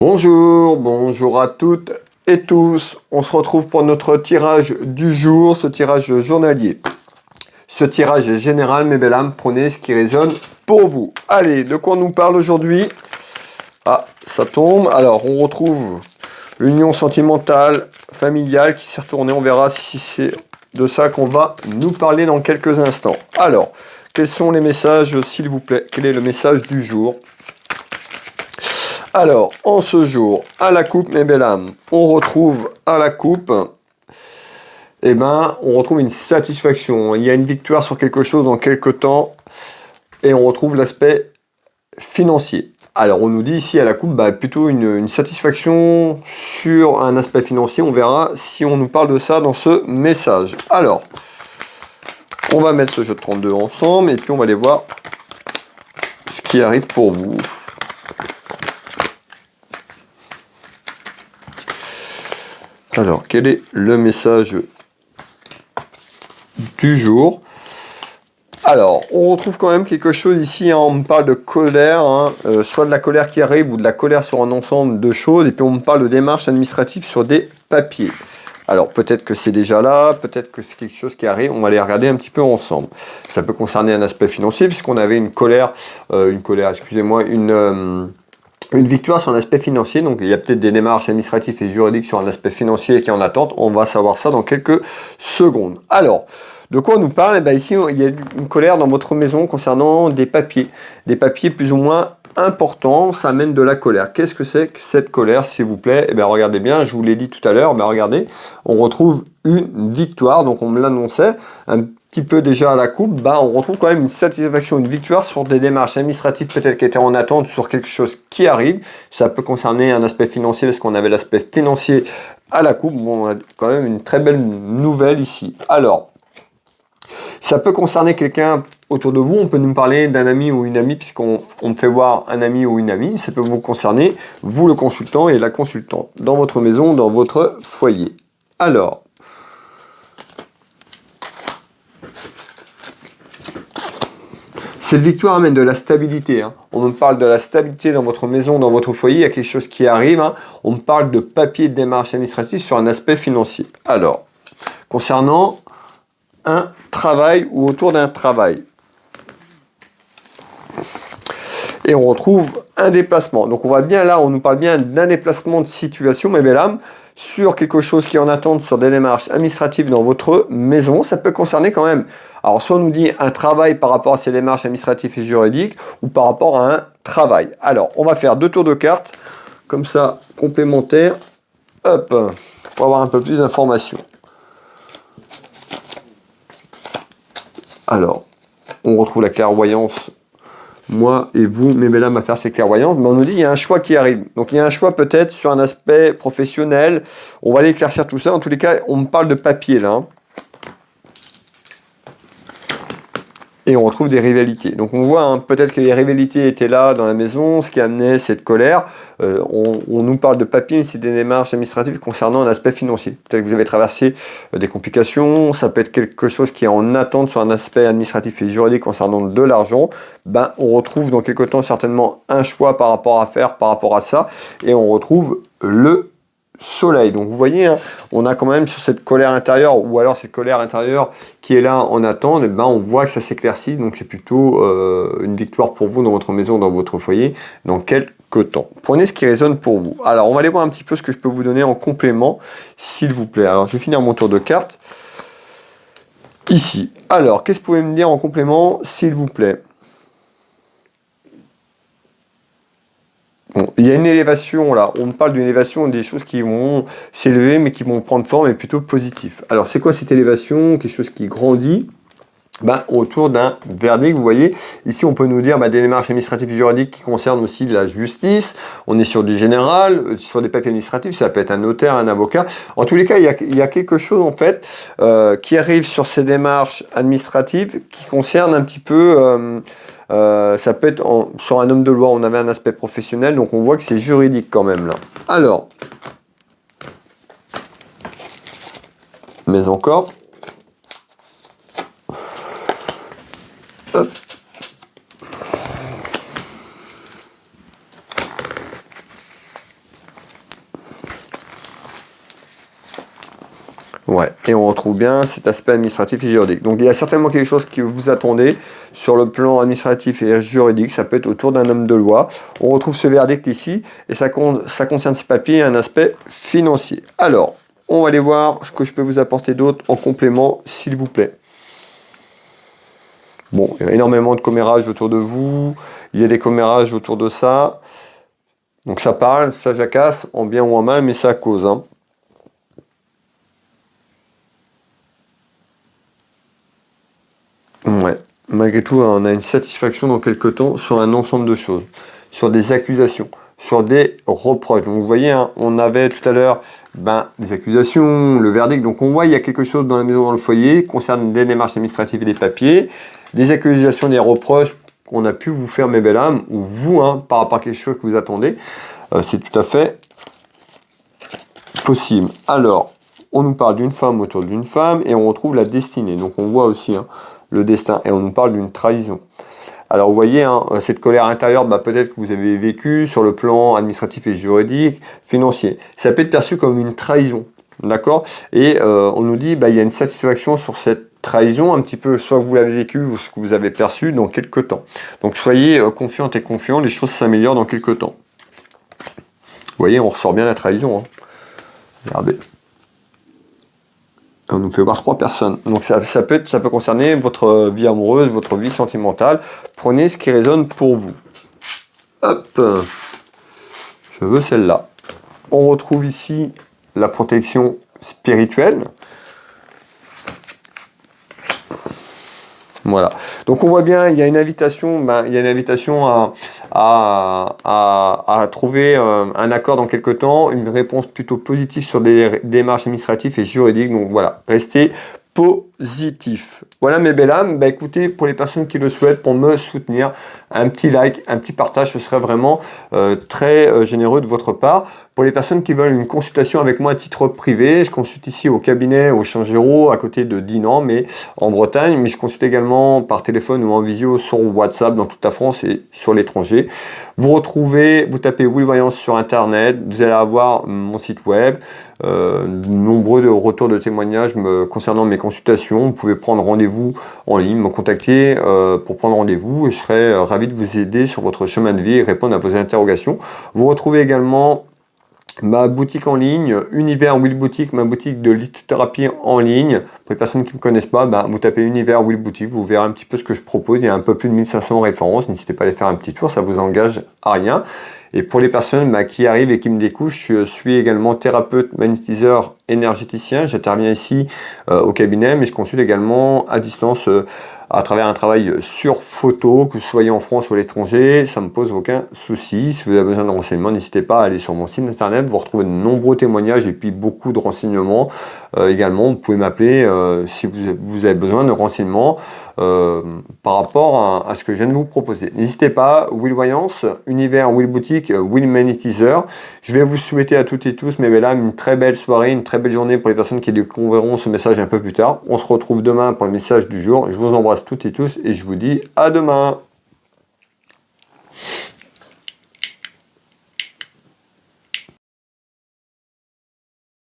Bonjour à toutes et tous. On se retrouve pour notre tirage du jour, ce tirage journalier. Ce tirage est général, mes belles âmes, prenez ce qui résonne pour vous. Allez, de quoi on nous parle aujourd'hui? Ah, ça tombe. Alors, on retrouve l'union sentimentale, familiale qui s'est retournée. On verra si c'est de ça qu'on va nous parler dans quelques instants. Alors, quels sont les messages, s'il vous plaît? Quel est le message du jour? Alors, en ce jour, à la coupe, mes belles âmes, on retrouve à la coupe, on retrouve une satisfaction. Il y a une victoire sur quelque chose dans quelque temps, et on retrouve l'aspect financier. Alors, on nous dit ici à la coupe, plutôt une satisfaction sur un aspect financier. On verra si on nous parle de ça dans ce message. Alors, on va mettre ce jeu de 32 ensemble, et puis on va aller voir ce qui arrive pour vous. Alors, quel est le message du jour? Alors, on retrouve quand même quelque chose ici, on me parle de colère, soit de la colère qui arrive ou de la colère sur un ensemble de choses, et puis on me parle de démarches administratives sur des papiers. Alors, peut-être que c'est déjà là, peut-être que c'est quelque chose qui arrive, on va les regarder un petit peu ensemble. Ça peut concerner un aspect financier, puisqu'on avait une victoire sur un aspect financier, donc il y a peut-être des démarches administratives et juridiques sur un aspect financier qui est en attente. On va savoir ça dans quelques secondes. Alors, de quoi on nous parle? Ici, il y a une colère dans votre maison concernant des papiers. Des papiers plus ou moins importants, ça amène de la colère. Qu'est-ce que c'est que cette colère, s'il vous plaît? Regardez bien, je vous l'ai dit tout à l'heure, regardez, on retrouve une victoire, donc on me l'annonçait, un petit peu déjà à la coupe, on retrouve quand même une satisfaction, une victoire sur des démarches administratives peut-être qui étaient en attente sur quelque chose qui arrive. Ça peut concerner un aspect financier parce qu'on avait l'aspect financier à la coupe. Bon, on a quand même une très belle nouvelle ici. Alors, ça peut concerner quelqu'un autour de vous. On peut nous parler d'un ami ou une amie puisqu'on me fait voir un ami ou une amie. Ça peut vous concerner, vous le consultant et la consultante, dans votre maison, dans votre foyer. Alors, cette victoire amène de la stabilité. On me parle de la stabilité dans votre maison, dans votre foyer. Il y a quelque chose qui arrive. On me parle de papier de démarche administrative sur un aspect financier. Alors, concernant un travail ou autour d'un travail. Et on retrouve un déplacement. Donc on va bien là, on nous parle bien d'un déplacement de situation, mes belles âmes, sur quelque chose qui est en attente sur des démarches administratives dans votre maison. Ça peut concerner quand même, alors soit on nous dit un travail par rapport à ces démarches administratives et juridiques, ou par rapport à un travail. Alors, on va faire 2 tours de cartes, comme ça, complémentaires, hop, pour avoir un peu plus d'informations. Alors, on retrouve la clairvoyance, moi et vous, mes belles âmes, à faire ces clairvoyances, mais on nous dit qu'il y a un choix qui arrive. Donc il y a un choix peut-être sur un aspect professionnel. On va aller éclaircir tout ça. En tous les cas, on me parle de papier là. Et on retrouve des rivalités. Donc on voit peut-être que les rivalités étaient là dans la maison, ce qui amenait cette colère. On nous parle de papier, mais c'est des démarches administratives concernant un aspect financier. Peut-être que vous avez traversé des complications, ça peut être quelque chose qui est en attente sur un aspect administratif et juridique concernant de l'argent. On retrouve dans quelque temps certainement un choix par rapport à faire, par rapport à ça, et on retrouve le soleil. Donc vous voyez, on a quand même sur cette colère intérieure, ou alors cette colère intérieure qui est là en attente, on voit que ça s'éclaircit, donc c'est plutôt une victoire pour vous dans votre maison, dans votre foyer, dans quelques temps. Prenez ce qui résonne pour vous. Alors on va aller voir un petit peu ce que je peux vous donner en complément, s'il vous plaît. Alors je vais finir mon tour de cartes ici. Alors, qu'est-ce que vous pouvez me dire en complément, s'il vous plaît? Bon, il y a une élévation là, on parle d'une élévation, des choses qui vont s'élever mais qui vont prendre forme et plutôt positif. Alors c'est quoi cette élévation? Quelque chose qui grandit autour d'un verdict. Vous voyez, ici on peut nous dire des démarches administratives et juridiques qui concernent aussi la justice. On est sur du général, sur des papiers administratifs, ça peut être un notaire, un avocat. En tous les cas, il y a quelque chose en fait qui arrive sur ces démarches administratives qui concerne un petit peu... ça peut être sur un homme de loi, on avait un aspect professionnel, donc on voit que c'est juridique quand même là. Alors, mais encore, hop. Ouais, et on retrouve bien cet aspect administratif et juridique. Donc il y a certainement quelque chose que vous attendez sur le plan administratif et juridique. Ça peut être autour d'un homme de loi. On retrouve ce verdict ici, et ça concerne ces papiers un aspect financier. Alors, on va aller voir ce que je peux vous apporter d'autre en complément, s'il vous plaît. Bon, il y a énormément de commérages autour de vous. Il y a des commérages autour de ça. Donc ça parle, ça jacasse, en bien ou en mal, mais ça cause. Hein. Ouais. Malgré tout, on a une satisfaction dans quelques temps sur un ensemble de choses, sur des accusations, sur des reproches. Donc vous voyez, hein, on avait tout à l'heure des accusations, le verdict. Donc on voit il y a quelque chose dans la maison, dans le foyer, concerne les démarches administratives et les papiers, des accusations, des reproches qu'on a pu vous faire, mes belles âmes, ou vous, hein, par rapport à quelque chose que vous attendez. C'est tout à fait possible. Alors, on nous parle d'une femme autour d'une femme et on retrouve la destinée. Donc on voit aussi le destin et on nous parle d'une trahison. Alors vous voyez, hein, cette colère intérieure, peut-être que vous avez vécu sur le plan administratif et juridique, financier. Ça peut être perçu comme une trahison, d'accord? Et on nous dit, il y a une satisfaction sur cette trahison, un petit peu, soit que vous l'avez vécu ou ce que vous avez perçu dans quelques temps. Donc soyez confiantes et confiants, les choses s'améliorent dans quelques temps. Vous voyez, on ressort bien la trahison. Hein. Regardez. On nous fait voir 3 personnes. Donc ça peut concerner votre vie amoureuse, votre vie sentimentale. Prenez ce qui résonne pour vous. Hop. Je veux celle-là. On retrouve ici la protection spirituelle. Voilà. Donc on voit bien, il y a une invitation, à trouver un accord dans quelques temps, une réponse plutôt positive sur des démarches administratives et juridiques. Donc voilà, restez positif. Voilà mes belles âmes. Écoutez, pour les personnes qui le souhaitent, pour me soutenir, un petit like, un petit partage, ce serait vraiment très généreux de votre part. Pour les personnes qui veulent une consultation avec moi à titre privé, je consulte ici au cabinet au Changero, à côté de Dinan, mais en Bretagne, mais je consulte également par téléphone ou en visio sur WhatsApp dans toute la France et sur l'étranger. Vous tapez Will Voyance sur internet, vous allez avoir mon site web, nombreux retours de témoignages concernant mes consultations. Vous pouvez prendre rendez-vous en ligne, me contacter pour prendre rendez-vous et je serai ravi de vous aider sur votre chemin de vie et répondre à vos interrogations. Vous retrouvez également ma boutique en ligne, Univers Will Boutique, ma boutique de lithothérapie en ligne. Pour les personnes qui ne me connaissent pas, vous tapez Univers Will Boutique, vous verrez un petit peu ce que je propose. Il y a un peu plus de 1500 références, n'hésitez pas à aller faire un petit tour, ça vous engage à rien. Et pour les personnes qui arrivent et qui me découvrent, je suis également thérapeute, magnétiseur, énergéticien. J'interviens ici au cabinet, mais je consulte également à distance à travers un travail sur photo, que vous soyez en France ou à l'étranger, ça ne me pose aucun souci. Si vous avez besoin de renseignements, n'hésitez pas à aller sur mon site internet, vous retrouvez de nombreux témoignages et puis beaucoup de renseignements. Également, vous pouvez m'appeler si vous avez besoin de renseignements par rapport à ce que je viens de vous proposer. N'hésitez pas, Will Voyance, Univers Will Boutique, Will Magnétiseur. Je vais vous souhaiter à toutes et tous, mes belles âmes, une très belle soirée, une très belle journée pour les personnes qui découvriront ce message un peu plus tard. On se retrouve demain pour le message du jour. Je vous embrasse toutes et tous et je vous dis à demain.